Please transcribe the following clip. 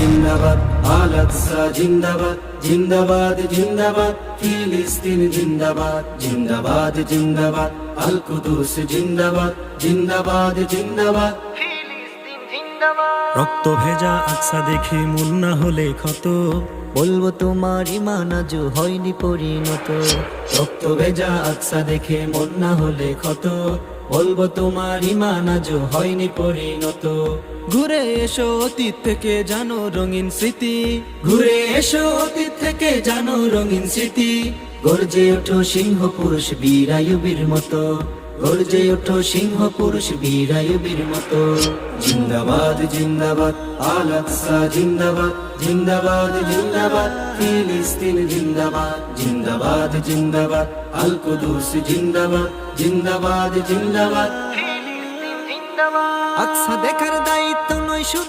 জিন্দাবাদ, আল আকসা জিন্দাবাদ, জিন্দাবাদ জিন্দাবাদ, ফিলিস্তিন জিন্দাবাদ, জিন্দাবাদ জিন্দাবাদ, আল কুদুস জিন্দাবাদ, জিন্দাবাদ জিন্দাবাদ, ফিলিস্তিন জিন্দাবাদ। রক্ত ভেজা আকসা দেখে মন না হলে ক্ষত, বলবো তোমার ঈমান আজও হয়নি পরিণত। রক্ত ভেজা আকসা দেখে মন না হলে ক্ষত, বলবো তোমার ঈমান আজও হয়নি পরিণত। ঘুরে এসো অতীত থেকে জানো রঙিন স্মৃতি, ঘুরে এসো অতীত থেকে জানো রঙিন স্মৃতি, গর্জে ওঠো সিংহ পুরুষ বীর আইয়ুবের মতো, গর্জে ওঠো সিংহ পুরুষ বীর আইয়ুবের মতো। জিন্দাবাদ জিন্দাবাদ, আল আকসা জিন্দাবাদ, জিন্দাবাদ জিন্দাবাদ, ফিলিস্তিন জিন্দাবাদ, জিন্দাবাদ জিন্দাবাদ, আল কুদুস জিন্দাবাদ, জিন্দাবাদ জিন্দাবাদ, ফিলিস্তিন জিন্দাবাদ। আকসা দেখার দায়িত্ব নয় শুধু